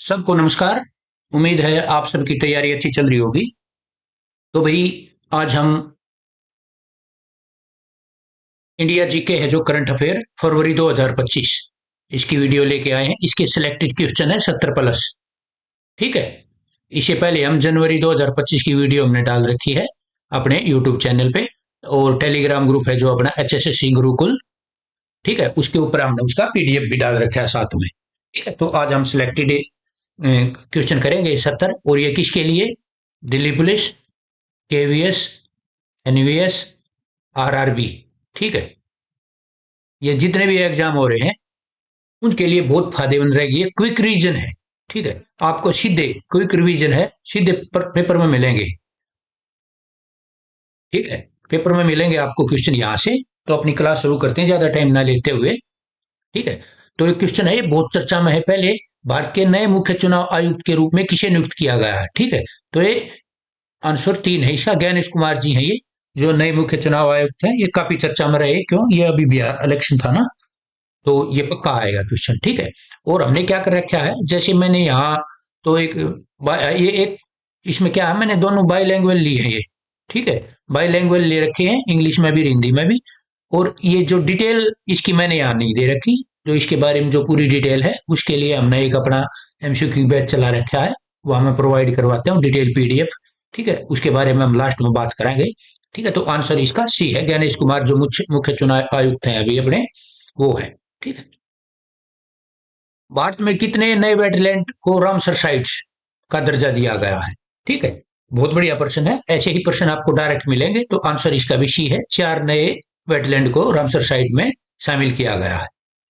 सबको नमस्कार। उम्मीद है आप सबकी तैयारी अच्छी चल रही होगी। तो भाई, आज हम इंडिया जीके है जो करंट अफेयर फरवरी 2025 इसकी वीडियो लेके आए हैं। इसके सिलेक्टेड क्वेश्चन है 70 प्लस। ठीक है। इससे पहले हम जनवरी 2025 की वीडियो हमने डाल रखी है अपने यूट्यूब चैनल पे, और टेलीग्राम ग्रुप है जो अपना HSSC गुरुकुल, ठीक है, उसके ऊपर हमने उसका PDF भी डाल रखा है साथ में। ठीक है, तो आज हम सिलेक्टेड क्वेश्चन करेंगे 70, और ये किसके लिए? Delhi police, KVS, NVS, RRB। ठीक है, ये जितने भी एग्जाम हो रहे हैं उनके लिए बहुत फायदेमंद रहेगी। ये क्विक रिवीजन है। ठीक है, आपको सीधे क्विक रिवीजन है, सीधे पेपर में मिलेंगे। ठीक है, पेपर में मिलेंगे आपको क्वेश्चन यहाँ से। तो अपनी क्लास शुरू करते हैं ज्यादा टाइम ना लेते हुए। ठीक है, तो एक क्वेश्चन है, ये बहुत चर्चा में है। पहले, भारत के नए मुख्य चुनाव आयुक्त के रूप में किसे नियुक्त किया गया है? ठीक है, तो ये आंसर 3 है इसका, ज्ञानेश कुमार जी हैं ये, जो नए मुख्य चुनाव आयुक्त हैं। ये काफी चर्चा में रहे, क्यों? ये अभी बिहार इलेक्शन था ना, तो ये पक्का आएगा क्वेश्चन। ठीक है, और हमने क्या कर रखा है, जैसे मैंने यहाँ तो एक ये एक, इसमें क्या है, मैंने दोनों बाई लैंग्वेज ली है ये। ठीक है, बाई लैंग्वेज ले रखे हैं, इंग्लिश में भी हिंदी में भी। और ये जो डिटेल इसकी मैंने यहाँ नहीं दे रखी, जो इसके बारे में जो पूरी डिटेल है उसके लिए हमने एक अपना MCQ बैच चला रखा है, वो हमें प्रोवाइड करवाते हैं डिटेल PDF। ठीक है, उसके बारे में हम लास्ट में बात करेंगे। ठीक है, तो आंसर इसका C है, ज्ञानेश कुमार जो मुख्य मुख्य चुनाव आयुक्त हैं अभी अपने, वो है। ठीक है, भारत में कितने नए वेटलैंड को रामसर साइट्स का दर्जा दिया गया है? ठीक है, बहुत बढ़िया प्रश्न है। ऐसे ही प्रश्न आपको डायरेक्ट मिलेंगे, तो आंसर इसका भी C है, 4 नए वेटलैंड को रामसर साइट में शामिल किया गया है।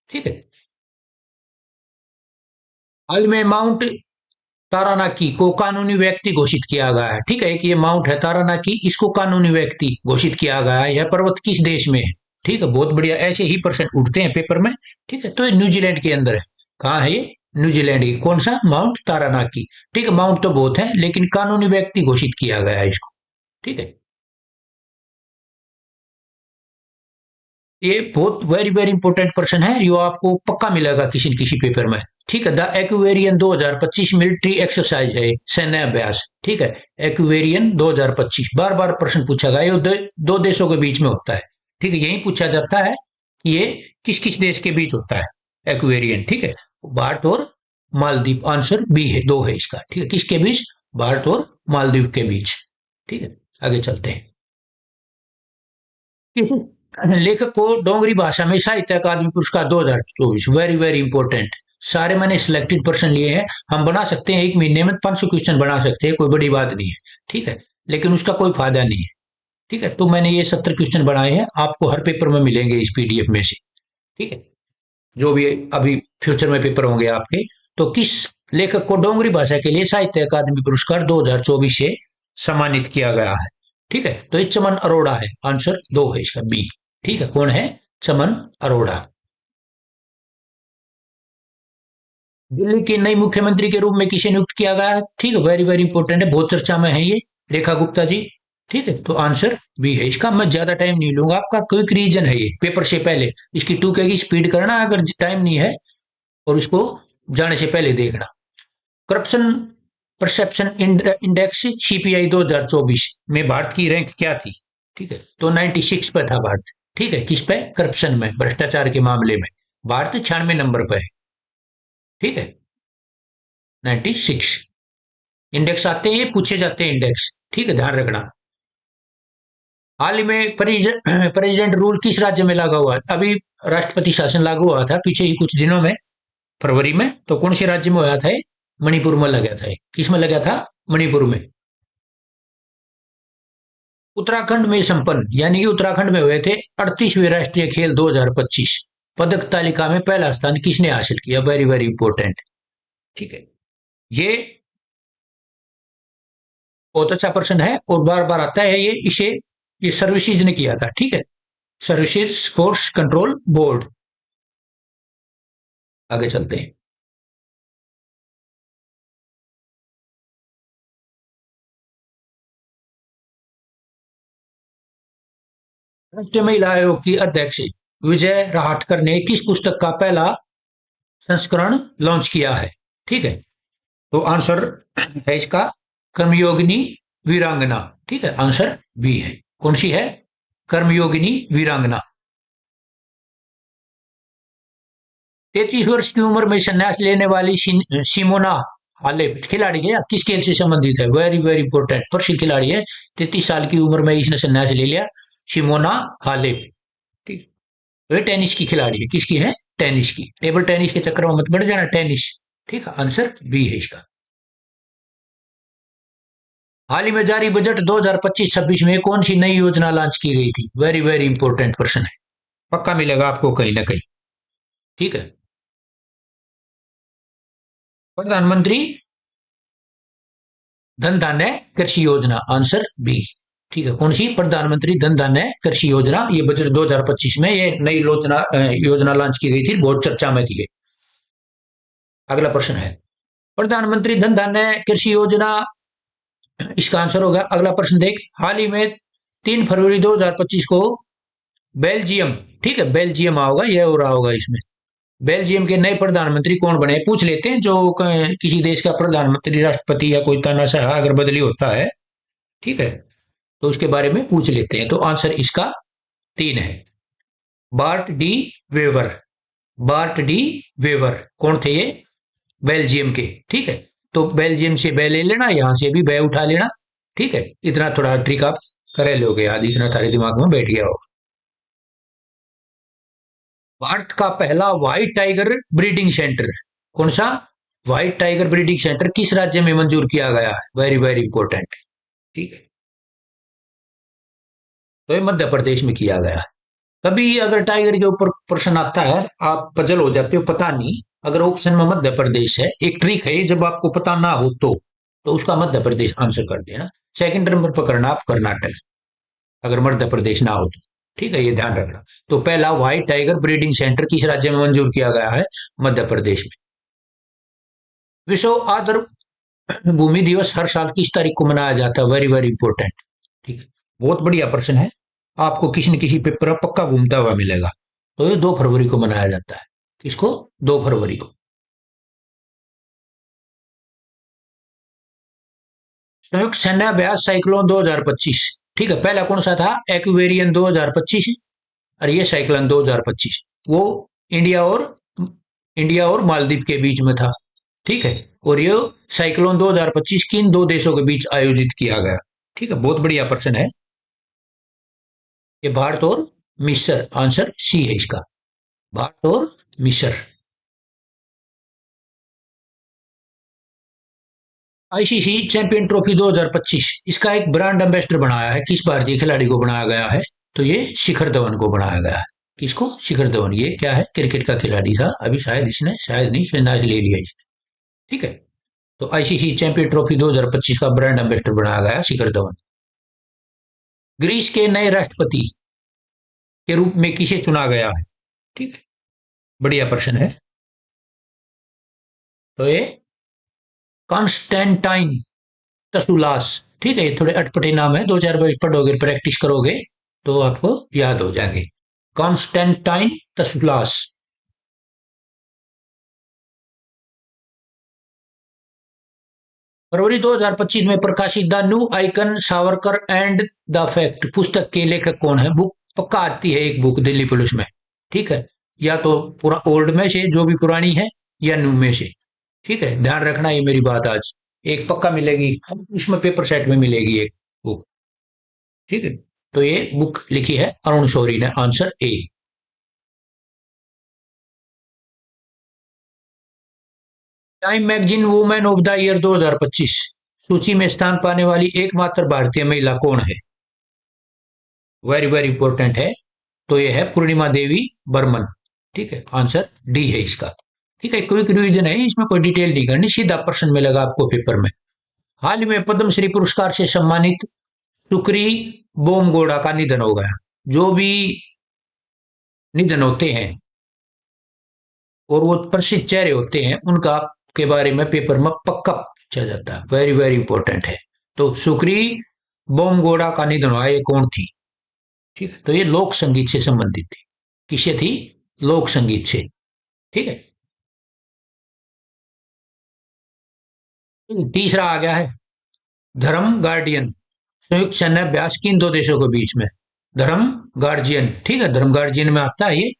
ठीक है, हाल में माउंट तारानाकी को कानूनी व्यक्ति घोषित किया गया है। ठीक है, एक ये माउंट है तारानाकी, इसको कानूनी व्यक्ति घोषित किया गया है। यह पर्वत किस देश में है? ठीक है, बहुत बढ़िया, ऐसे ही प्रश्न उठते हैं पेपर में। ठीक है, तो ये न्यूजीलैंड के अंदर है। कहाँ है ये? न्यूजीलैंड की। कौन सा? माउंट तारानाकी। ठीक है, माउंट तो बहुत है, लेकिन कानूनी व्यक्ति घोषित किया गया है इसको। ठीक है, ये बहुत वेरी वेरी इंपॉर्टेंट प्रश्न है, यो आपको पक्का मिलेगा किसी न किसी पेपर में। ठीक है, द एक्वेरियन 2025 मिलिट्री एक्सरसाइज है, सैन्य अभ्यास। ठीक है, एक्वेरियन 2025 बार बार प्रश्न पूछा गया, ये दो देशों के बीच में होता है। ठीक है, यही पूछा जाता है कि ये किस किस देश के बीच होता है, एक्वेरियन। ठीक है, भारत और मालदीव, आंसर B है, 2 है इसका। ठीक है, किसके बीच? भारत और मालदीव के बीच। ठीक है, आगे चलते हैं। किस लेखक को डोंगरी भाषा में साहित्य अकादमी पुरस्कार 2024? Very very important. सारे मैंने सिलेक्टेड पर्सन लिए हैं। हम बना सकते हैं एक महीने में 500 क्वेश्चन बना सकते हैं, कोई बड़ी बात नहीं है। ठीक है, लेकिन उसका कोई फायदा नहीं है। ठीक है, तो मैंने ये 70 क्वेश्चन बनाए हैं, आपको हर पेपर में मिलेंगे इस PDF में से। ठीक है, जो भी अभी फ्यूचर में पेपर होंगे आपके। तो किस लेखक को डोंगरी भाषा के लिए साहित्य अकादमी पुरस्कार 2024 से सम्मानित किया गया है? ठीक है, तो ये चमन अरोड़ा है, आंसर 2 है इसका, B। ठीक है, कौन है? चमन अरोड़ा। दिल्ली की नई मुख्यमंत्री के रूप में किसे नियुक्त किया गया है? ठीक है, वेरी वेरी इंपॉर्टेंट है, बहुत चर्चा में है ये, रेखा गुप्ता जी। ठीक है, तो आंसर B है इसका। मैं ज्यादा टाइम नहीं लूंगा, आपका क्विक रीजन है ये, पेपर से पहले इसकी 2K की स्पीड करना अगर टाइम नहीं है, और इसको जाने से पहले देखना। करप्शन परसेप्शन इंडेक्स CPI 2024 में भारत की रैंक क्या थी? ठीक है, तो 96 पे था भारत। ठीक है, किस पे? करप्शन में, भ्रष्टाचार के मामले में भारत 96 नंबर पे है। ठीक है, 96 इंडेक्स आते हैं, ये पूछे जाते हैं इंडेक्स। ठीक है, ध्यान रखना। हाल ही में प्रेसिडेंट रूल किस राज्य में लागू हुआ? अभी राष्ट्रपति शासन लागू हुआ था पीछे ही कुछ दिनों में, फरवरी में। तो कौन से राज्य में हुआ था? मणिपुर में लगा था। किस में लगा था? मणिपुर में। उत्तराखंड में संपन्न, यानी कि उत्तराखंड में हुए थे 38वें राष्ट्रीय खेल 2025। पदक तालिका में पहला स्थान किसने हासिल किया? Very very important. ठीक है, ये बहुत अच्छा प्रश्न है और बार बार आता है ये, इसे ये सर्विसेज ने किया था। ठीक है, सर्विसेज फोर्स कंट्रोल बोर्ड। आगे चलते हैं। राष्ट्रीय महिला आयोग की अध्यक्ष विजय राहटकर ने किस पुस्तक का पहला संस्करण लॉन्च किया है? ठीक है, तो आंसर है इसका कर्मयोगिनी वीरांगना। ठीक है, आंसर बी है। कौन सी है? कर्मयोगिनी वीरांगना। 33 वर्ष की उम्र में संन्यास लेने वाली सिमोना हालेप खिलाड़ी है, किस खेल से संबंधित है? वेरी वेरी इंपॉर्टेंट, प्रसिद्ध खिलाड़ी है। 33 साल की उम्र में इसने संन्यास ले लिया, सिमोना हालेप। ठीक, तो ये टेनिस की खिलाड़ी है। किसकी है? टेनिस की। टेबल टेनिस के चक्कर में मत बढ़ जाना, टेनिस। ठीक है, आंसर बी है इसका। हाल ही में जारी बजट 2025-26 में कौन सी नई योजना लॉन्च की गई थी? वेरी वेरी इंपॉर्टेंट क्वेश्चन है, पक्का मिलेगा आपको कहीं ना कहीं। ठीक है, प्रधानमंत्री धन धान्य कृषि योजना, आंसर बी। ठीक है, कौन सी? प्रधानमंत्री धन धान्य कृषि योजना। ये बजट 2025 में ये नई योजना लॉन्च की गई थी, बहुत चर्चा में थी। अगला प्रश्न है, प्रधानमंत्री धन धान्य कृषि योजना, इसका आंसर होगा। अगला प्रश्न देख, हाल ही में 3 फरवरी 2025 को बेल्जियम, ठीक है, बेल्जियम होगा, यह हो रहा होगा इसमें। बेल्जियम के नए प्रधानमंत्री कौन बने? पूछ लेते हैं, जो किसी देश का प्रधानमंत्री, राष्ट्रपति या कोई तानाशाह अगर बदली होता है, ठीक है, तो उसके बारे में पूछ लेते हैं। तो आंसर इसका 3 है, Bart de Wever. Bart de Wever कौन थे ये? बेल्जियम के। ठीक है, तो बेल्जियम से बे ले लेना, यहां से भी बे उठा लेना। ठीक है, इतना थोड़ा ट्रिक आप करे लोगे याद, इतना सारे दिमाग में बैठ गया हो। भारत का पहला व्हाइट टाइगर ब्रीडिंग सेंटर कौन सा? व्हाइट टाइगर ब्रीडिंग सेंटर किस राज्य में मंजूर किया गया है? Very very important. ठीक है, तो ये मध्य प्रदेश में किया गया है। कभी अगर टाइगर के ऊपर प्रश्न आता है, आप पजल हो जाते हो, पता नहीं, अगर ऑप्शन में मध्य प्रदेश है, एक ट्रिक है, जब आपको पता ना हो तो उसका मध्य प्रदेश आंसर कर देना। सेकंड नंबर पर करना आप कर्नाटक, अगर मध्य प्रदेश ना हो तो। ठीक है, ये ध्यान रखना। तो पहला व्हाइट टाइगर ब्रीडिंग सेंटर किस राज्य में मंजूर किया गया है? मध्य प्रदेश में। विश्व आर्द्र भूमि दिवस हर साल किस तारीख को मनाया जाता है? Very very important. ठीक है, बहुत बढ़िया प्रश्न है, आपको किसी न किसी पेपर में पक्का घूमता हुआ मिलेगा। तो ये 2 फरवरी को मनाया जाता है। किसको? 2 फरवरी को। संयुक्त सैन्य अभ्यास साइक्लोन 2025, ठीक है, पहला कौन सा था? एक्वेरियन 2025, और ये साइक्लोन 2025 वो इंडिया और इंडिया और मालदीव के बीच में था। ठीक है, और ये साइक्लोन 2025 किन दो देशों के बीच आयोजित किया गया? ठीक है, बहुत बढ़िया प्रश्न है। ये भारत और मिस्र, आंसर सी है इसका, भारत और मिस्र। आईसीसी चैंपियन ट्रॉफी 2025, इसका एक ब्रांड एम्बेसडर बनाया है, किस भारतीय खिलाड़ी को बनाया गया है? तो ये शिखर धवन को बनाया गया है। किसको? शिखर धवन। ये क्या है? क्रिकेट का खिलाड़ी था, अभी शायद इसने, शायद नहीं, संन्यास ले लिया इसने। ठीक है, तो आईसीसी चैंपियन ट्रॉफी 2025 का ब्रांड एम्बेसडर बनाया गया शिखर धवन। ग्रीस के नए राष्ट्रपति के रूप में किसे चुना गया है? ठीक है, बढ़िया प्रश्न है। तो ये कॉन्स्टेंटाइन तसुलास। ठीक है, ये थोड़े अटपटे नाम है, 2 4 बार पढ़ोगे, प्रैक्टिस करोगे तो आपको याद हो जाएंगे। कॉन्स्टेंटाइन तसुलास। फरवरी 2025 में प्रकाशित the new icon Savarkar and the fact पुस्तक के लेखक कौन है? बुक पक्का आती है एक बुक दिल्ली पुलिस में। ठीक है, या तो पूरा ओल्ड में से जो भी पुरानी है, या न्यू में से। ठीक है, ध्यान रखना ये मेरी बात आज, एक पक्का मिलेगी, इसमें पेपर सेट में मिलेगी एक बुक। ठीक है, तो ये बुक लिखी है अरुण शौरी ने, answer A. Time magazine women of the year 2025 सूची में स्थान पाने वाली एकमात्र भारतीय महिला कौन है? वेरी वेरी इंपॉर्टेंट है। तो ये है पूर्णिमा देवी बर्मन। ठीक है, आंसर डी है इसका। ठीक है, क्विक रिवीजन है, इसमें कोई डिटेल नहीं करनी, सीधा प्रश्न मिलेगा आपको पेपर में। हाल ही में पद्मश्री पुरस्कार से सम्मानित सुक्री बोमगोड़ा का निधन हो गया। जो भी निधन होते हैं और वो प्रसिद्ध चेहरे होते हैं, उनका के बारे में पेपर में पक्का पूछा जाता है, वेरी वेरी इंपॉर्टेंट है। तो सुक्री बोमगोड़ा का निधन हुआ, ये कौन थी? ठीक है, तो ये लोक संगीत से संबंधित थी। किससे थी? लोक संगीत से। ठीक है, तीसरा आ गया है धर्म गार्डियन, संयुक्त सैन्य अभ्यास किन दो देशों के बीच में? धर्म गार्जियन, ठीक है, धर्म गार्जियन में आता है ये,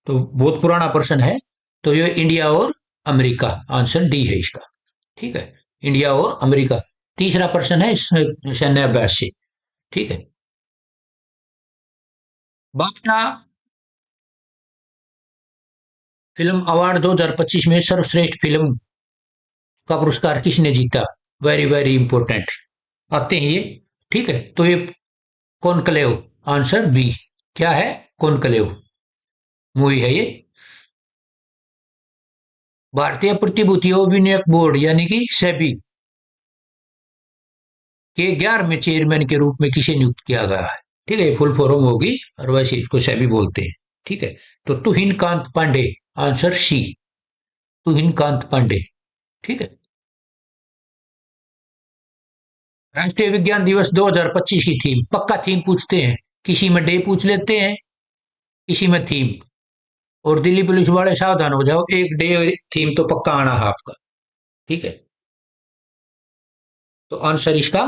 तो बहुत पुराना प्रश्न है। तो ये इंडिया और अमेरिका, आंसर डी है इसका। ठीक है, इंडिया और अमेरिका। तीसरा प्रश्न है सैन्य अभ्यास से। ठीक है, बाफ्टा फिल्म अवार्ड 2025 में सर्वश्रेष्ठ फिल्म का पुरस्कार किसने जीता? वेरी वेरी इंपॉर्टेंट आते हैं ये। ठीक है, तो ये कॉनक्लेव, आंसर बी। क्या है? कॉनक्लेव मूवी है ये। भारतीय प्रतिभूतियों विनियोग बोर्ड यानी कि सेबी के 11वें चेयरमैन के रूप में किसे नियुक्त किया गया है? ठीक है, ये फुल फॉर्म होगी और वैसे इसको सेबी बोलते हैं। ठीक है, तो तुहिन कांत पांडे, आंसर सी, तुहिन कांत पांडे। ठीक है, राष्ट्रीय विज्ञान दिवस 2025 की थीम, पक्का थीम पूछते हैं, किसी में डे पूछ लेते हैं, किसी में थीम। और दिल्ली पुलिस वाले सावधान हो जाओ, एक डे और थीम तो पक्का आना है आपका। ठीक है, तो आंसर इसका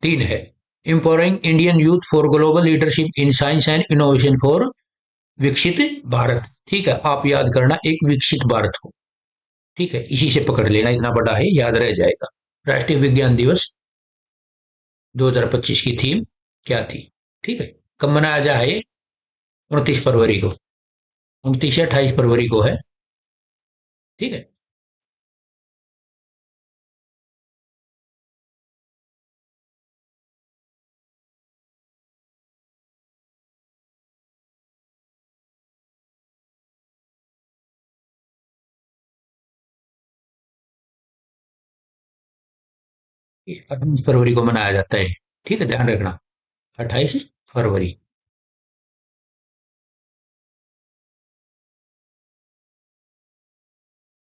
3 है, empowering Indian youth for global leadership in science and innovation for विकसित भारत। ठीक है, आप याद करना एक विकसित भारत को। ठीक है, इसी से पकड़ लेना, इतना बड़ा है, याद रह जाएगा। राष्ट्रीय विज्ञान दिवस 2025 की थीम क्या थी? ठीक है, कब मनाया जा है? 29 फरवरी को, 29 या 28 फरवरी को है। ठीक है, ये 28 फरवरी को मनाया जाता है। ठीक है, ध्यान रखना, 28 फरवरी।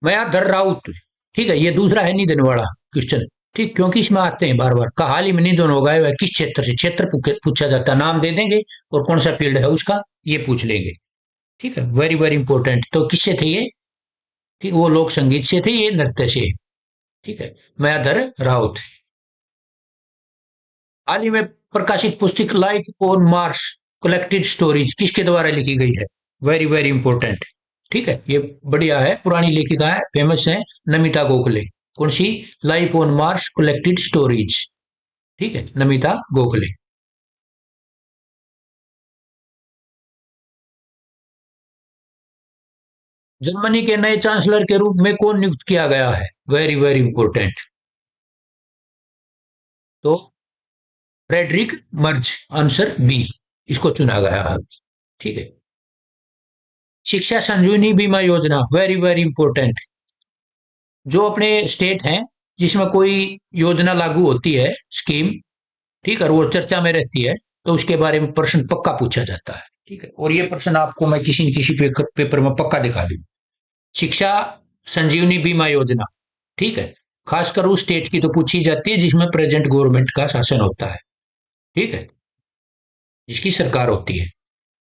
मयाधर राउत, ठीक है, ये दूसरा है निधन वाला क्वेश्चन। ठीक, क्योंकि इसमें आते हैं बार बार, का हाल ही में निधन हो गया, वह किस क्षेत्र से? क्षेत्र पूछा जाता है, नाम दे देंगे और कौन सा फील्ड है उसका ये पूछ लेंगे। ठीक है, वेरी वेरी इंपॉर्टेंट। तो किससे थे ये? ठीक, वो लोक संगीत से थे, ये नृत्य से। ठीक है, मयाधर राउत। हाल ही में प्रकाशित पुस्तक life on Mars collected stories किसके द्वारा लिखी गई है? Very very important. ठीक है, ये बढ़िया है, पुरानी लेखिका है, फेमस है, नमिता गोखले। कौन सी? Life on Mars collected stories. ठीक है, नमिता गोखले। जर्मनी के नए चांसलर के रूप में कौन नियुक्त किया गया है? Very very important. तो फ्रेडरिक मर्ज, आंसर बी, इसको चुना गया है। ठीक है, शिक्षा संजीवनी बीमा योजना, वेरी वेरी इंपॉर्टेंट। जो अपने स्टेट हैं जिसमें कोई योजना लागू होती है, स्कीम, ठीक है, और वो चर्चा में रहती है, तो उसके बारे में प्रश्न पक्का पूछा जाता है। ठीक है, और ये प्रश्न आपको मैं किसी न किसी पेपर में पक्का दिखा दूँ। शिक्षा संजीवनी बीमा योजना, ठीक है, खासकर उस स्टेट की तो पूछी जाती है जिसमें प्रेजेंट गवर्नमेंट का शासन होता है। ठीक है, जिसकी सरकार होती है।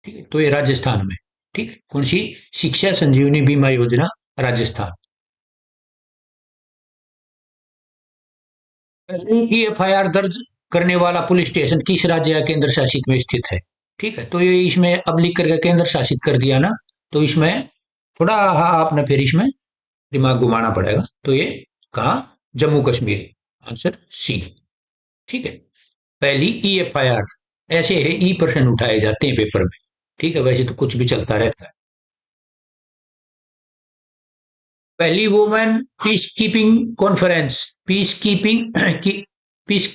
ठीक है, तो ये राजस्थान में। ठीक है, कौन सी? शिक्षा संजीवनी बीमा योजना, राजस्थान। की एफआईआर दर्ज करने वाला पुलिस स्टेशन किस राज्य या केंद्र शासित में स्थित है? ठीक है, तो ये इसमें अब लिख करके केंद्र शासित कर दिया ना, तो इसमें थोड़ा आपने फिर इसमें दिमाग घुमाना पड़ेगा। तो ये कहा? Jammu Kashmir, answer C. ठीक है, पहली ईएफआईआर, ऐसे है ई प्रश्न उठाए जाते हैं पेपर में। ठीक है, वैसे तो कुछ भी चलता रहता है। पहली women peace keeping conference, peace keeping की, peace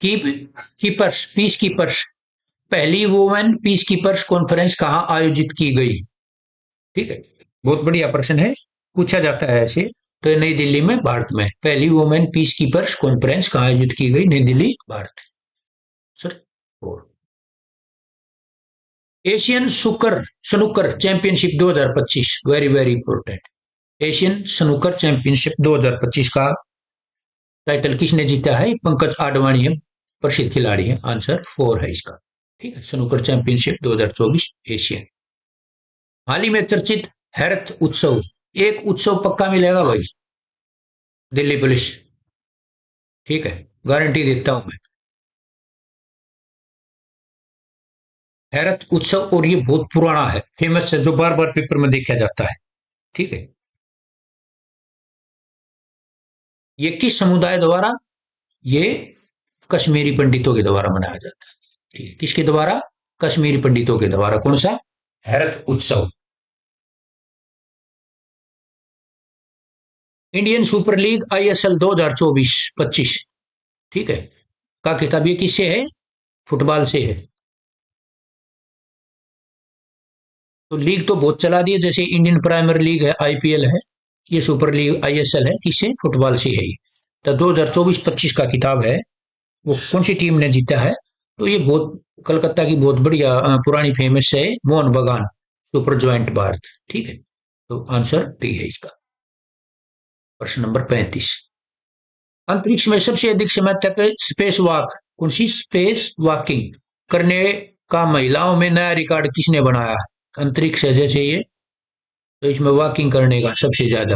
keep keepers, peace keepers, पहली वुमेन पीस कीपर्स कॉन्फ्रेंस कहाँ आयोजित की गई? ठीक है, बहुत बढ़िया प्रश्न है, पूछा जाता है ऐसे। तो ये नई दिल्ली में, भारत में, पहली वुमेन पीस कीपर्स कॉन्फ्रेंस कहाँ आयोजित की गई? नई दिल्ली, भारत। सर, और एशियन सुकर snooker championship 2025, very very important. Asian snooker championship 2025 का टाइटल किसने जीता है? पंकज आडवाणी है, प्रसिद्ध खिलाड़ी है, आंसर 4 है इसका। ठीक है, स्नूकर चैंपियनशिप 2024 एशियन। हाल ही में चर्चित हेरथ उत्सव, एक उत्सव पक्का मिलेगा भाई, दिल्ली पुलिस। ठीक है, गारंटी देता हूं मैं। हैरत उत्सव, और ये बहुत पुराना है, फेमस है, जो बार बार पेपर में देखा जाता है। ठीक है। ये किस समुदाय द्वारा, ये कश्मीरी पंडितों के द्वारा मनाया जाता है। ठीक है, किसके द्वारा? कश्मीरी पंडितों के द्वारा। कौन सा? हैरत उत्सव। इंडियन सुपर लीग आईएसएल 2024-25, ठीक है, का खिताब ये किससे है? फुटबॉल से है। तो लीग तो बहुत चला दी है, जैसे इंडियन प्रीमियर लीग है, आईपीएल है, ये सुपर लीग आईएसएल है, किससे? फुटबॉल से है ये। तो 2024-25 का किताब है, वो कौन सी टीम ने जीता है? तो ये बहुत कलकत्ता की बहुत बढ़िया पुरानी फेमस है, मोहन बगान सुपर जॉइंट भारत। ठीक है, तो आंसर डी है इसका। प्रश्न नंबर 35। अंतरिक्ष में सबसे अधिक समय तक स्पेस वॉक, कौन सी स्पेस वॉकिंग करने का महिलाओं में नया रिकॉर्ड किसने बनाया है? अंतरिक्ष है जैसे ये, तो इसमें वॉकिंग करने का सबसे ज्यादा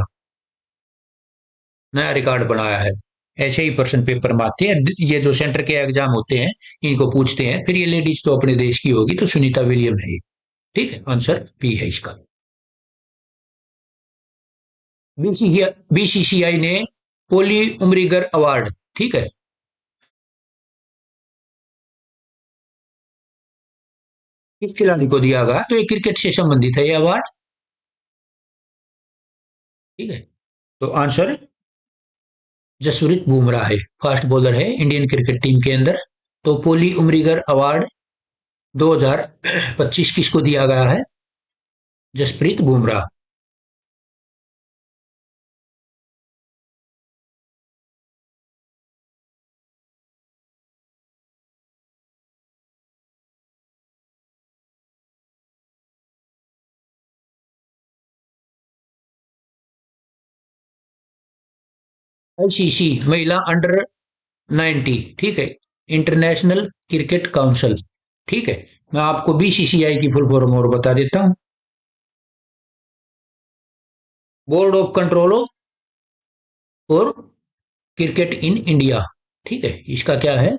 नया रिकॉर्ड बनाया है। ऐसे ही प्रश्न पेपर में आते हैं, ये जो सेंटर के एग्जाम होते हैं इनको पूछते हैं। फिर ये लेडीज तो अपने देश की होगी, तो सुनीता विलियम है ये। ठीक है, आंसर बी है इसका। बीसीसीआई ने पोली उमरीगर अवार्ड, ठीक है, किस खिलाड़ी को दिया गया? तो ये क्रिकेट से संबंधित है ये अवार्ड। ठीक है, तो आंसर जसप्रीत बुमराह है, फास्ट बॉलर है इंडियन क्रिकेट टीम के अंदर। तो पोली उमरीगर अवार्ड 2025 किसको दिया गया है? जसप्रीत बुमराह। आईसीसी महिला अंडर 90, ठीक है, इंटरनेशनल क्रिकेट काउंसिल। ठीक है, मैं आपको बीसीसीआई की फुल फॉर्म और बता देता हूं। Board of control for cricket in India. ठीक है, इसका क्या है?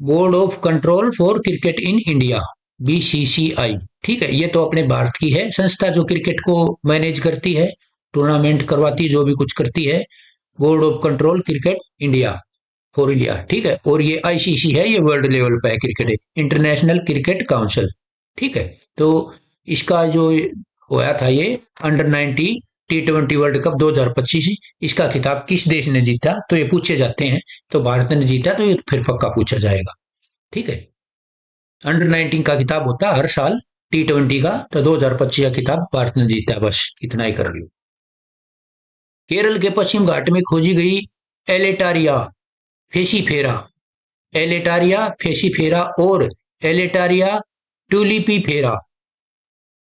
Board of control for cricket in India, BCCI. ठीक है, ये तो अपने भारत की है संस्था, जो क्रिकेट को मैनेज करती है, टूर्नामेंट करवाती है, जो भी कुछ करती है। Board of control cricket India, for India. ठीक है, और ये आईसीसी है, ये वर्ल्ड लेवल पे है क्रिकेट है, इंटरनेशनल क्रिकेट काउंसिल। ठीक है, तो इसका जो होया था ये अंडर 90 T20 वर्ल्ड कप 2025, इसका खिताब किस देश ने जीता? तो ये पूछे जाते हैं, तो भारत ने जीता, तो ये फिर पक्का पूछा जाएगा। ठीक है, अंडर 19 का खिताब होता है हर साल, T20 का, तो 2025 का खिताब भारत ने जीता। बस इतना ही कर लो। केरल के पश्चिम घाट में खोजी गई एलेटारिया फेसीफेरा, एलेटारिया फेसीफेरा और एलेटारिया ट्यूलिपीफेरा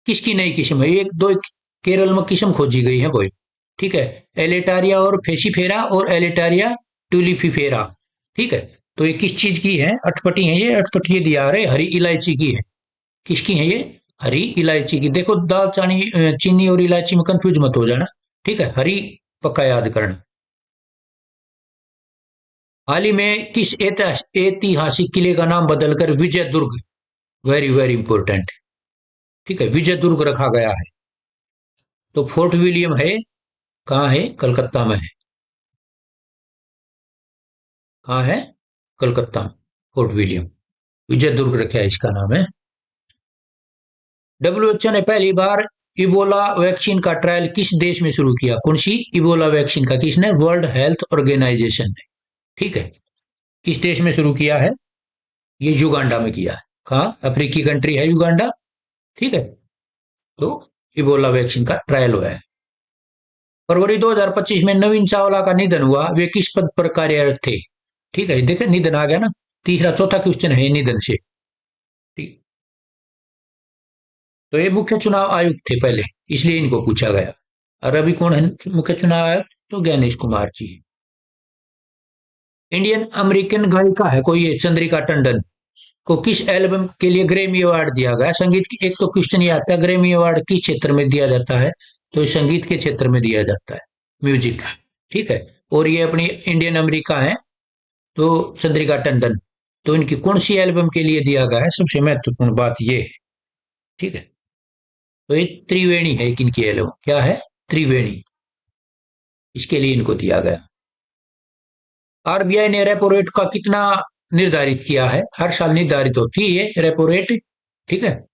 किसकी नई किस्म है? एक दो केरल में किस्म खोजी गई है भाई। ठीक है, एलेटारिया और फेसीफेरा और एलेटारिया ट्यूलिपीफेरा। ठीक है, तो ये किस चीज की है? अटपटी है ये, अटपटी दिया रहे, हरी इलायची की है। किसकी है ये? हरी इलायची की। देखो दाल चानी चीनी और इलायची में कंफ्यूज मत हो जाना। ठीक है, हरी पक्का याद करना। हाल ही में किस ऐतिहासिक किले का नाम बदलकर विजय दुर्ग, वेरी वेरी इंपॉर्टेंट, ठीक है, विजय दुर्ग रखा गया है? तो फोर्ट विलियम है, कहाँ है? कलकत्ता में है। कहाँ है? कलकत्ता में, फोर्ट विलियम, विजय दुर्ग रखा है, इसका नाम है। डब्ल्यूएचओ ने पहली बार इबोला वैक्सीन का ट्रायल किस देश में शुरू किया? कौन सी इबोला वैक्सीन का? किसने? वर्ल्ड हेल्थ ऑर्गेनाइजेशन ने। ठीक है, किस देश में शुरू किया है? ये युगांडा में किया है। कहाँ? अफ्रीकी कंट्री है युगांडा। ठीक है, तो इबोला वैक्सीन का ट्रायल हुआ है। फरवरी 2025 में नवीन चावला का निधन हुआ, वे किस पद पर कार्यरत थे? ठीक है, देखे निधन आ गया ना, तीसरा चौथा क्वेश्चन है निधन से। ठीक, तो ये मुख्य चुनाव आयुक्त थे पहले, इसलिए इनको पूछा गया। और अभी कौन है मुख्य चुनाव आयुक्त? तो ज्ञानेश कुमार जी। इंडियन अमेरिकन गायिका है कोई, ये चंद्रिका टंडन को किस एल्बम के लिए ग्रेमी अवार्ड दिया गया? संगीत की, एक तो क्वेश्चन ये आता है ग्रेमी अवार्ड किस क्षेत्र में दिया जाता है? तो संगीत के क्षेत्र में दिया जाता है, म्यूजिक। ठीक है, और ये अपनी इंडियन अमेरिका है, तो चंद्रिका टंडन। तो इनकी कौन सी एल्बम के लिए दिया गया है, सबसे महत्वपूर्ण बात ये है। ठीक है, तो ये त्रिवेणी है इनकी एल्बम, क्या है, त्रिवेणी, इसके लिए इनको दिया गया। आरबीआई ने रेपो रेट का कितना निर्धारित किया है, हर साल निर्धारित होती है रेपो रेट। ठीक है,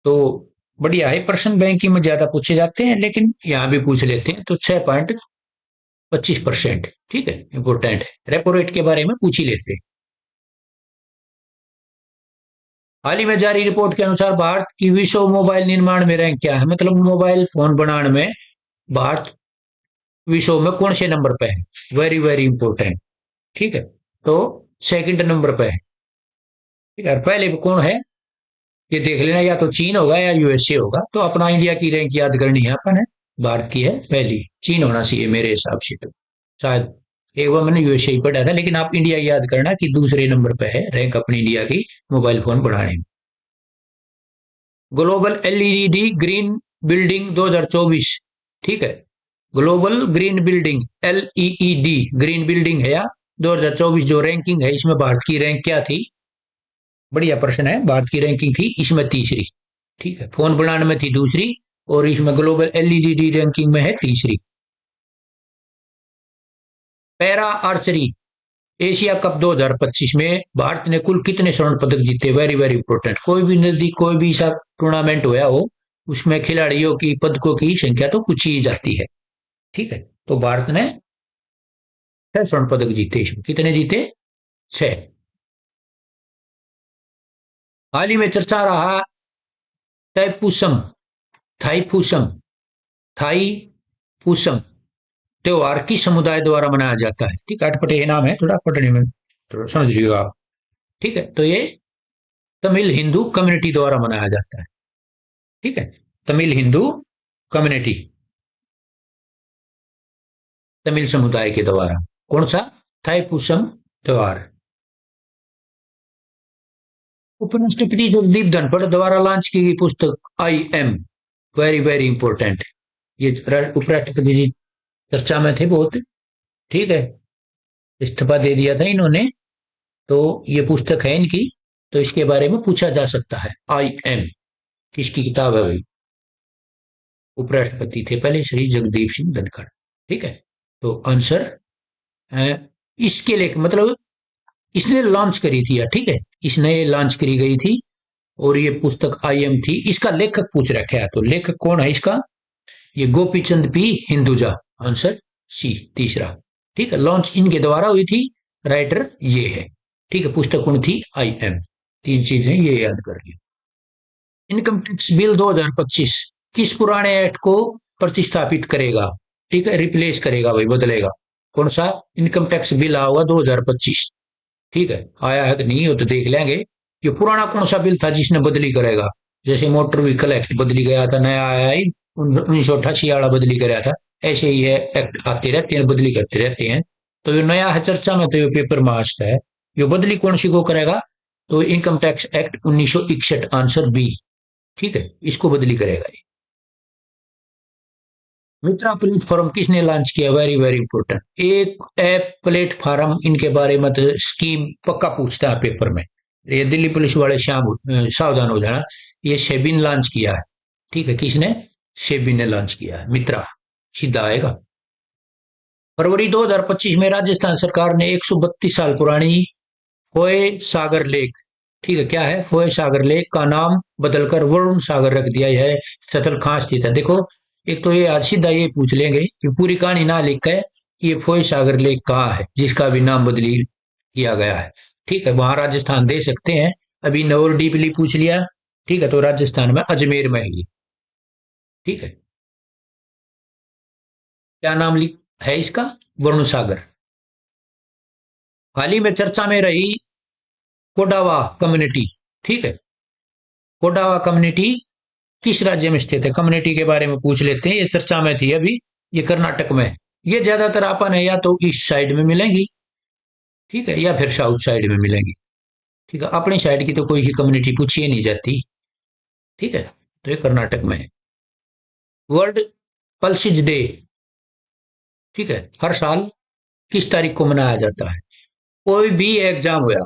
तो बढ़िया है, प्रश्न बैंकिंग में ज्यादा पूछे जाते हैं लेकिन यहाँ भी पूछ लेते हैं, तो 6.25%। ठीक है, इंपोर्टेंट है, रेपो रेट के बारे में पूछ ही लेते हैं। हाल ही में जारी रिपोर्ट के अनुसार भारत की विश्व मोबाइल निर्माण में रैंक क्या है, मतलब मोबाइल फोन बनाने में भारत विश्व में कौन से नंबर पे है, वेरी वेरी इंपॉर्टेंट। ठीक है, तो सेकंड नंबर पे है। ठीक है, पहले कौन है ये देख लेना, या तो चीन होगा या यूएसए होगा। तो अपना इंडिया की रैंक याद करनी है अपन है, भारत की है पहली, चीन होना चाहिए मेरे हिसाब से, तो शायद एक बार मैंने यूएसए ही पढ़ा था, लेकिन आप इंडिया याद करना कि दूसरे नंबर पे है रैंक अपनी इंडिया की मोबाइल फोन बढ़ाने में। Global LED green building 2024। ठीक है, global green building LED green building है या 2024 जो रैंकिंग है, इसमें भारत की रैंक क्या थी, बढ़िया प्रश्न है। भारत की रैंकिंग थी इसमें तीसरी। ठीक है, फोन बनाने में थी दूसरी, और इसमें ग्लोबल एलईडी रैंकिंग में है तीसरी। पैरा आर्चरी एशिया कप 2025 में भारत ने कुल कितने स्वर्ण पदक जीते, वेरी वेरी इंपॉर्टेंट। कोई भी नजदीक कोई भी सा टूर्नामेंट हुआ हो, उसमें खिलाड़ियों की पदकों की संख्या तो कुछ ही जाती है। ठीक है, तो भारत ने 6 स्वर्ण पदक जीते, इसमें कितने जीते, 6। हाल ही में चर्चा रहा तैपूसम, थाईपूसम, थाई पूसम त्योहार किस समुदाय द्वारा मनाया जाता है। ठीक है, अटपटे नाम है, थोड़ा पढ़ने में थोड़ा समझ लीजिएगा आप। ठीक है, तो ये तमिल हिंदू कम्युनिटी द्वारा मनाया जाता है। ठीक है, तमिल हिंदू कम्युनिटी, तमिल समुदाय के द्वारा, कौन सा, थाईपुसम त्योहार। उपराष्ट्रपति जगदीप धनखड़ द्वारा लॉन्च की गई पुस्तक I am, very very important. ये उपराष्ट्रपति जी चर्चा में थे बहुत। ठीक है, इस्तीफा दे दिया था इन्होंने, तो ये पुस्तक है इनकी, तो इसके बारे में पूछा जा सकता है। आई एम किसकी किताब है भाई, उपराष्ट्रपति थे पहले श्री जगदीप सिंह धनखड़। ठीक है, तो आंसर इसके लिए मतलब इसने लॉन्च करी थी, ठीक है, इसने लॉन्च करी गई थी, और ये पुस्तक आई एम थी। इसका लेखक पूछ रखा है, तो लेखक कौन है इसका, ये Gopichand P Hinduja, answer C तीसरा। ठीक है, लॉन्च इनके द्वारा हुई थी, राइटर ये है। ठीक है, पुस्तक कौन थी, आई एम। तीन चीजें ये याद कर लिया। इनकम टैक्स बिल 2025 किस पुराने एक्ट को प्रतिस्थापित करेगा, ठीक है, रिप्लेस करेगा भाई, बदलेगा। कौन सा इनकम टैक्स बिल आया हुआ 2025, ठीक है, आया है कि नहीं हो तो देख लेंगे। ये पुराना कौन सा बिल था जिसने बदली करेगा, जैसे मोटर व्हीकल एक्ट बदली गया था, नया आया ही 1988 वाला बदली कराया था, ऐसे ही है एक्ट आते रहते हैं, बदली करते रहते हैं। तो ये नया है चर्चा में, तो ये पेपर मास्ट है। ये बदली कौन सी को करेगा, तो income tax act 1961, answer B. ठीक है, इसको बदली करेगा ये। मित्रा प्लेटफॉर्म किसने लॉन्च किया, वेरी वेरी इंपॉर्टेंट। एक ऐप प्लेटफॉर्म, इनके बारे में तो स्कीम पक्का पूछता है पेपर में, ये दिल्ली पुलिस वाले सावधान हो जाना। ये सेबिन लॉन्च किया है। ठीक है, किसने, सेबिन ने लॉन्च किया है, मित्रा सीधा आएगा। फरवरी 2025 में राजस्थान सरकार ने 132 साल पुरानी फोए सागर लेक, ठीक है, क्या है, फोए सागर लेक का नाम बदलकर वरुण सागर रख दिया है, सतल खां स्थित है। देखो, एक तो ये आज सीधा ये पूछ लेंगे कि पूरी कहानी ना लिख है, ये फोए सागर लेक कहाँ है जिसका भी नाम बदली किया गया है। ठीक है, वहां राजस्थान दे सकते हैं। अभी नवर डीपली पूछ लिया, ठीक है, तो राजस्थान में अजमेर में है ये। ठीक है, क्या नाम है इसका, वरुण सागर। हाल ही में चर्चा में रही कोडावा कम्युनिटी, ठीक है, कोडावा कम्युनिटी किस राज्य में स्थित है, कम्युनिटी के बारे में पूछ लेते हैं, ये चर्चा में थी अभी, ये कर्नाटक में। ये ज्यादातर अपन है या तो ईस्ट साइड में मिलेंगी, ठीक है, या फिर साउथ साइड में मिलेंगी। ठीक है, अपनी साइड की तो कोई ही कम्युनिटी पूछी ही नहीं जाती। ठीक है, तो ये कर्नाटक में है। वर्ल्ड पल्सिज डे, ठीक है, हर साल किस तारीख को मनाया जाता है? कोई भी एग्जाम होया,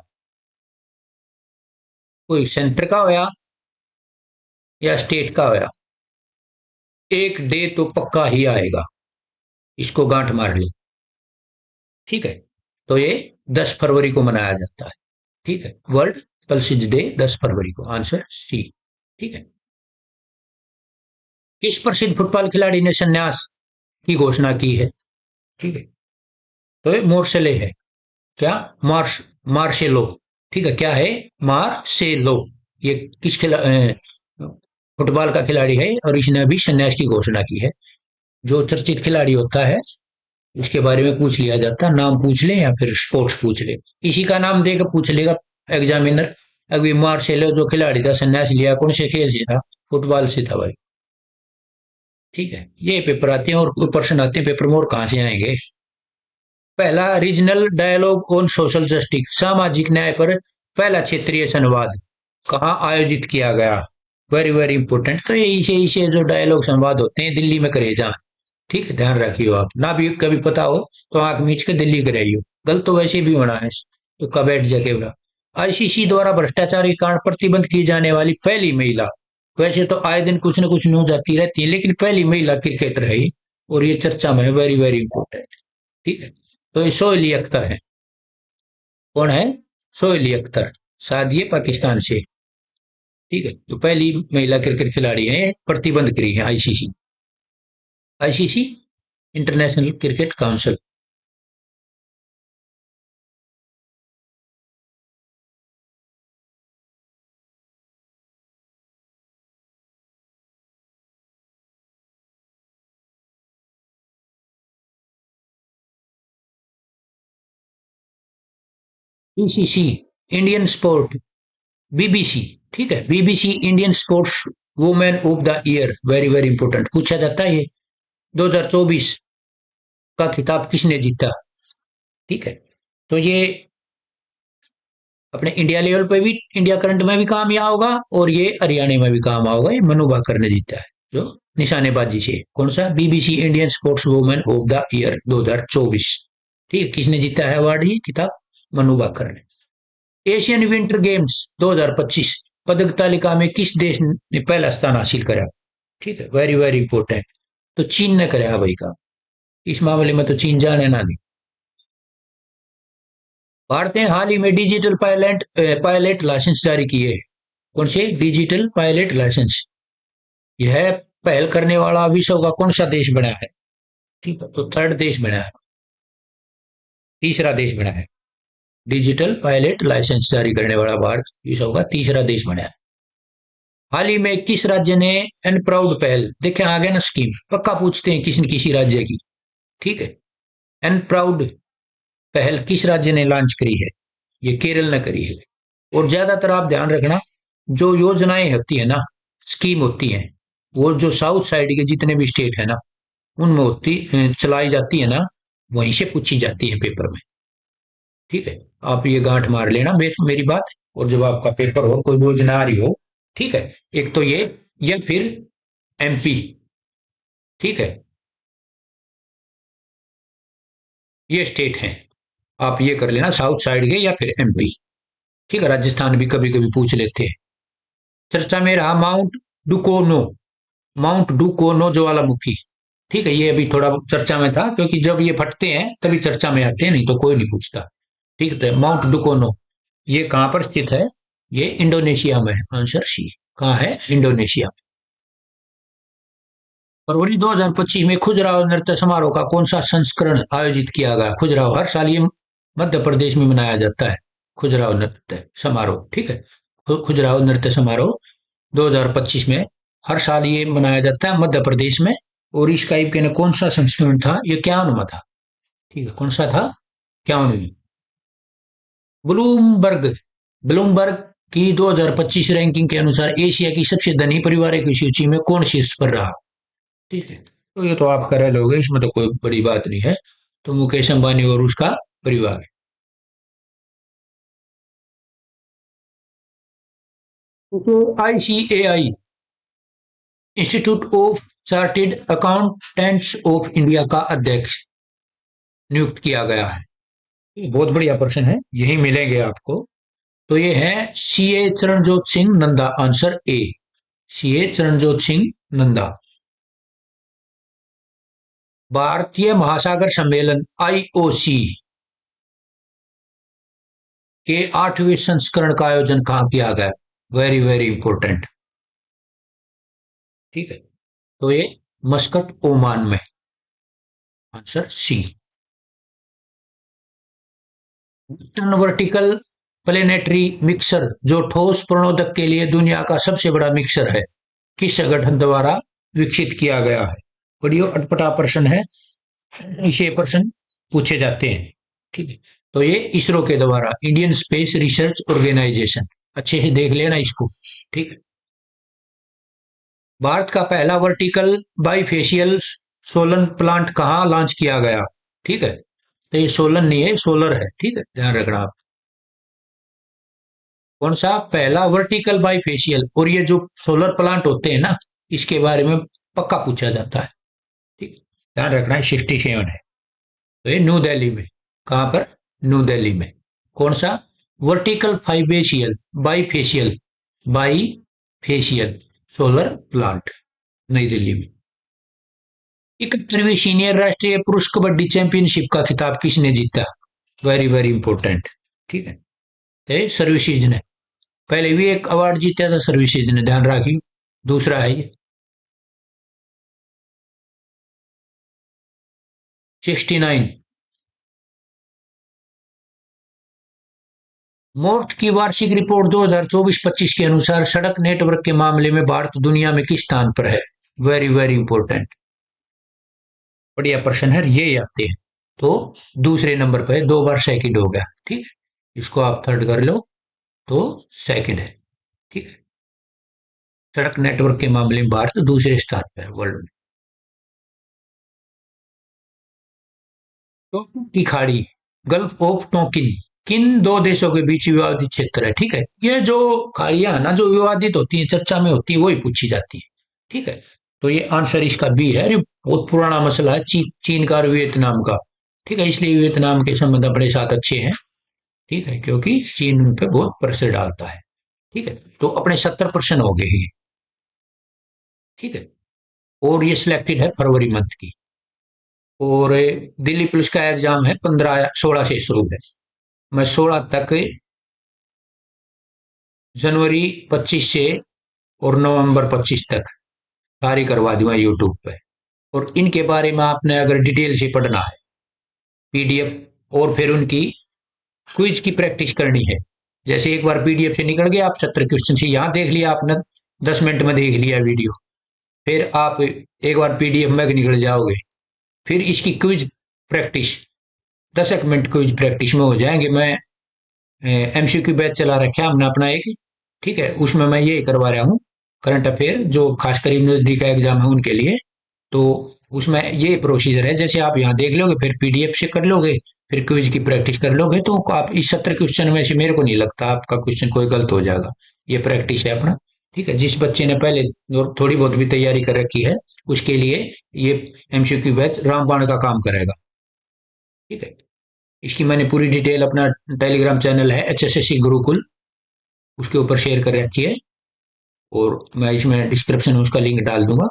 कोई सेंटर का होया या स्टेट का होया, एक डे तो पक्का ही आएगा, इसको गांठ मार ली। ठीक है, तो ये 10 फरवरी को मनाया जाता है। ठीक है, वर्ल्ड पल्सिज डे 10 फरवरी को, आंसर सी। ठीक है, किस प्रसिद्ध फुटबॉल खिलाड़ी ने संन्यास की घोषणा की है? ठीक है, तो ये मोर्सले है। क्या? मार्शेलो। ठीक है, क्या है? मार्सेलो। ये किस फुटबॉल का खिलाड़ी है और इसने अभी संन्यास की घोषणा की है। जो चर्चित खिलाड़ी होता है उसके बारे में पूछ लिया जाता है, नाम पूछ ले या फिर स्पोर्ट्स पूछ ले, इसी का नाम देकर पूछ लेगा एग्जामिनर। अभी मार्सेलो जो खिलाड़ी था संन्यास लिया, कौन से खेल से था? फुटबॉल से था भाई। ठीक है, ये पेपर आते हैं और प्रश्न आते हैं पेपर में, और कहाँ से आएंगे? पहला regional dialogue on social justice, सामाजिक न्याय पर पहला क्षेत्रीय संवाद कहाँ आयोजित किया गया? Very very important. तो ये इसे जो डायलॉग संवाद होते हैं दिल्ली में करे जहाँ। ठीक है, ध्यान रखियो, आप ना भी कभी पता हो तो आंख मीच के दिल्ली कराइयो, गलत तो वैसे भी होना है तो कबैठ जगह। आईसीसी द्वारा भ्रष्टाचार के कारण प्रतिबंध की जाने वाली पहली महिला, वैसे तो आए दिन कुछ न कुछ न्यूज आती रहती है लेकिन पहली महिला क्रिकेटर है ये, और ये चर्चा में है, वेरी वेरी इंपॉर्टेंट। ठीक है, तो ये सोहेली अख्तर है। कौन है? सोहेली अख्तर, शायद ये पाकिस्तान से। ठीक है, तो पहली महिला क्रिकेट खिलाड़ी है, प्रतिबंध करी है ICC. ICC, international cricket council. BCC, Indian sport, BBC. ठीक है, BBC Indian sports women of the year, very very important, पूछा जाता है ये। 2024 का खिताब किसने जीता? ठीक है, तो ये अपने इंडिया लेवल पे भी, इंडिया करंट में भी काम यहाँ होगा और ये हरियाणा में भी काम होगा। ये मनु भाकर ने जीता है, जो निशानेबाजी से। कौन सा? BBC Indian sports women of the year 2024। ठीक है, किसने जीता है अवार्ड, ये खिताब? मनु भाकर ने। एशियन विंटर गेम्स 2025 पदक तालिका में किस देश ने पहला स्थान हासिल करा? ठीक है, वेरी वेरी इंपॉर्टेंट। तो चीन ने कराया भाई का, इस मामले में तो चीन जाने ना दी। भारत ने हाल ही में डिजिटल पायलट लाइसेंस जारी किए। कौन से? Digital pilot licence. यह पहल करने वाला विश्व का कौन सा देश बना है? ठीक है, तो थर्ड देश बना है, तीसरा देश बना है। डिजिटल पायलट लाइसेंस जारी करने वाला भारत विश्व का तीसरा देश बना है। हाल ही में किस राज्य ने एन प्राउड पहल, देखे आ गया ना स्कीम, पक्का पूछते हैं किसी न किसी राज्य की। ठीक है, एन प्राउड पहल किस राज्य ने लॉन्च करी है? ये केरल ने करी है। और ज्यादातर आप ध्यान रखना, जो योजनाएं होती है ना, स्कीम होती है, वो जो साउथ साइड के जितने भी स्टेट है ना उनमें होती चलाई जाती है ना, वहीं से पूछी जाती है पेपर में। ठीक है, आप ये गांठ मार लेना मेरी बात, और जब आपका पेपर हो, कोई योजना आ रही हो, ठीक है, एक तो ये, या फिर एमपी। ठीक है, ये स्टेट है, आप ये कर लेना, साउथ साइड के या फिर एमपी। ठीक है, राजस्थान भी कभी कभी पूछ लेते हैं। चर्चा में रहा माउंट डुकोनो, माउंट डुकोनो ज्वालामुखी। ठीक है, ये अभी थोड़ा चर्चा में था क्योंकि जब ये फटते हैं तभी चर्चा में आते हैं, नहीं तो कोई नहीं पूछता। ठीक है, तो माउंट डुकोनो ये कहां पर स्थित है? ये इंडोनेशिया में है, आंसर सी। कहाँ है? इंडोनेशिया। फरवरी 2025 में खुजराहो नृत्य समारोह का कौन सा संस्करण आयोजित किया गया? खुजराहो हर साल ये मध्य प्रदेश में मनाया जाता है, खुजराहो नृत्य समारोह। ठीक है, खुजराहो नृत्य समारोह 2025 में हर साल ये मनाया जाता है मध्य प्रदेश में। और इसका के ने कौन सा संस्करण था? ये क्या में था? ठीक है, कौन सा था? क्या में? ब्लूमबर्ग, ब्लूमबर्ग की 2025 रैंकिंग के अनुसार एशिया की सबसे धनी परिवारों की सूची में कौन शीर्ष पर रहा? ठीक है, तो ये तो आप कर लोगे, इसमें तो कोई बड़ी बात नहीं है। तो मुकेश अंबानी और उसका परिवार। तो ICAI, institute of chartered accountants of India का अध्यक्ष नियुक्त किया गया है? ये बहुत बढ़िया प्रश्न है, यही मिलेंगे आपको। तो ये है CA Charanjot Singh Nanda, answer A, CA Charanjot Singh Nanda. भारतीय महासागर सम्मेलन आईओसी के 8वें संस्करण का आयोजन कहाँ किया गया? Very very important. ठीक है, तो ये मस्कट, ओमान में, answer C. Ton vertical planetary mixer, जो ठोस प्रणोदक के लिए दुनिया का सबसे बड़ा मिक्सर है, किस संगठन द्वारा विकसित किया गया है? बड़ी अटपटा प्रश्न है, इसे प्रश्न पूछे जाते हैं। ठीक है, तो ये इसरो के द्वारा, इंडियन स्पेस रिसर्च ऑर्गेनाइजेशन, अच्छे से देख लेना इसको। ठीक है, भारत का पहला वर्टिकल बाईफेशियल सोलन प्लांट कहाँ लॉन्च किया गया? ठीक है, तो ये सोलन नहीं है, सोलर है। ठीक है, ध्यान रखना आप। कौन सा पहला वर्टिकल बाईफेशियल, और ये जो सोलर प्लांट होते हैं ना, इसके बारे में पक्का पूछा जाता है। ठीक, ध्यान रखना है, 67 है। तो ये न्यू दिल्ली में, कहां पर? न्यू दिल्ली में। कौन सा? Vertical fibacial bifacial, bifacial solar plant, Nai Delhi में। 71वीं सीनियर राष्ट्रीय पुरुष कबड्डी चैंपियनशिप का खिताब किसने जीता? Very very important. ठीक है, तो सर्विसेज ने पहले भी एक अवार्ड जीता था, सर्विसेज ने, ध्यान रखिए। दूसरा है ये 69। मोर्ट की वार्षिक रिपोर्ट 2024-25 के अनुसार सड़क नेटवर्क के मामले में भारत दुनिया में किस स्थान पर है? वेरी वेरी इंपॉर्टेंट, बढ़िया प्रश्न है, ये आते हैं। तो दूसरे नंबर पर है, 2 बार सेकंड हो गया। ठीक है, इसको आप थर्ड कर लो, तो सेकंड है। ठीक है, सड़क नेटवर्क के मामले में भारत दूसरे स्थान पर है वर्ल्ड में। टोकिन की खाड़ी, गल्फ ऑफ टोकिन, किन दो देशों के बीच विवादित क्षेत्र है? ठीक है, ये जो खाड़ियां है ना, जो विवादित होती है, चर्चा में होती है, वही पूछी जाती है। ठीक है, तो ये आंसर इसका बी है। बहुत पुराना मसला है, चीन का और वियतनाम का। ठीक है, इसलिए वियतनाम के संबंध अपने साथ अच्छे हैं। ठीक है, क्योंकि चीन उन पे बहुत प्रेशर डालता है। ठीक है, तो अपने 70% हो गए ये। ठीक है, और ये सिलेक्टेड है फरवरी मंथ की। और दिल्ली पुलिस का एग्जाम है 15-16 से शुरू है। मैं 16 तक, जनवरी 25 से और नवंबर 25 तक सारी करवा दूंगा यूट्यूब पे। और इनके बारे में आपने अगर डिटेल से पढ़ना है, पीडीएफ, और फिर उनकी क्विज की प्रैक्टिस करनी है। जैसे एक बार पीडीएफ से निकल गया, आप 70 क्वेश्चन से यहाँ देख लिया आपने, 10 मिनट में देख लिया वीडियो, फिर आप एक बार पीडीएफ में निकल जाओगे, फिर इसकी quiz practice 10 minute quiz practice में हो जाएंगे। मैं एमसीक्यू बैच चला रखा है हमने अपना एक। ठीक है, उसमें मैं ये करवा रहा हूँ, करंट अफेयर, जो खासकर यूनिवर्सिटी का एग्जाम है उनके लिए। तो उसमें ये प्रोसीजर है, जैसे आप यहाँ देख लोगे, फिर पीडीएफ से कर लोगे, फिर क्विज की प्रैक्टिस कर लोगे, तो आप इस 70 क्वेश्चन में से मेरे को नहीं लगता आपका क्वेश्चन कोई गलत हो जाएगा। ये प्रैक्टिस है अपना। ठीक है, जिस बच्चे ने पहले थोड़ी बहुत भी तैयारी कर रखी है, उसके लिए ये एमसीक्यू बैच रामबाण का काम करेगा। ठीक है, इसकी मैंने पूरी डिटेल अपना टेलीग्राम चैनल है एचएसएससी गुरुकुल, उसके ऊपर शेयर कर रखी है, और मैं इसमें डिस्क्रिप्शन में उसका लिंक डाल दूंगा।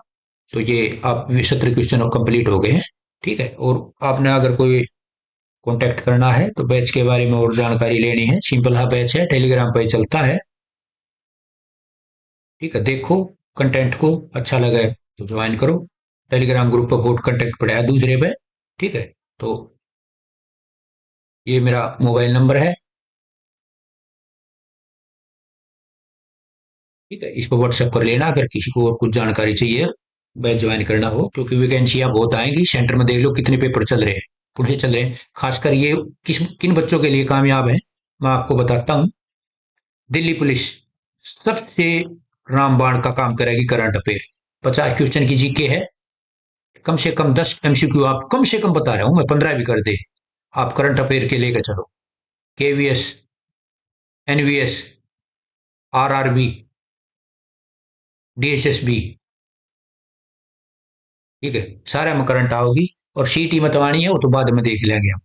तो ये आप 70 क्वेश्चन कंप्लीट हो गए हैं। ठीक है, और आपने अगर कोई कांटेक्ट करना है, तो बैच के बारे में और जानकारी लेनी है, सिंपल हाँ बैच है, टेलीग्राम पे चलता है। ठीक है, देखो कंटेंट को, अच्छा लगे तो ज्वाइन करो। टेलीग्राम ग्रुप पर बहुत कंटेंट पड़ा है दूसरे पे। ठीक है, तो ये मेरा मोबाइल नंबर है। ठीक है, इसको व्हाट्सएप कर लेना अगर किसी को और कुछ जानकारी चाहिए, बैच ज्वाइन करना हो, क्योंकि वैकेंसियां बहुत आएंगी। सेंटर में देख लो कितने पेपर चल रहे हैं, पुणे चल रहे हैं। खासकर ये किन बच्चों के लिए कामयाब है, मैं आपको बताता हूँ। दिल्ली पुलिस सबसे रामबाण का काम करेगी, करंट अफेयर 50 क्वेश्चन की जीके है, कम से कम 10 एमसीक्यू, आप कम से कम बता रहा हूं मैं, 15 भी कर दे, आप करंट अफेयर के लेकर चलो। केवीएस, एनवीएस, आरआरबी, डीएसएसबी, ठीक है, सारे में करंट आओगी। और सीटी मतवाणी है वो तो बाद में देख लेंगे हम।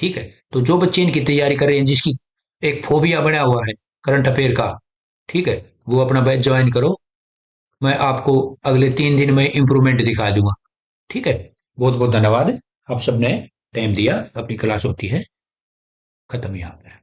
ठीक है, तो जो बच्चे इनकी तैयारी कर रहे हैं, जिसकी एक फोबिया बना हुआ है करंट अफेयर का, ठीक है, वो अपना बैच ज्वाइन करो। मैं आपको अगले 3 दिन में इंप्रूवमेंट दिखा दूंगा। ठीक है, बहुत बहुत धन्यवाद। आप सबने टाइम दिया। अपनी क्लास होती है खत्म यहाँ पे।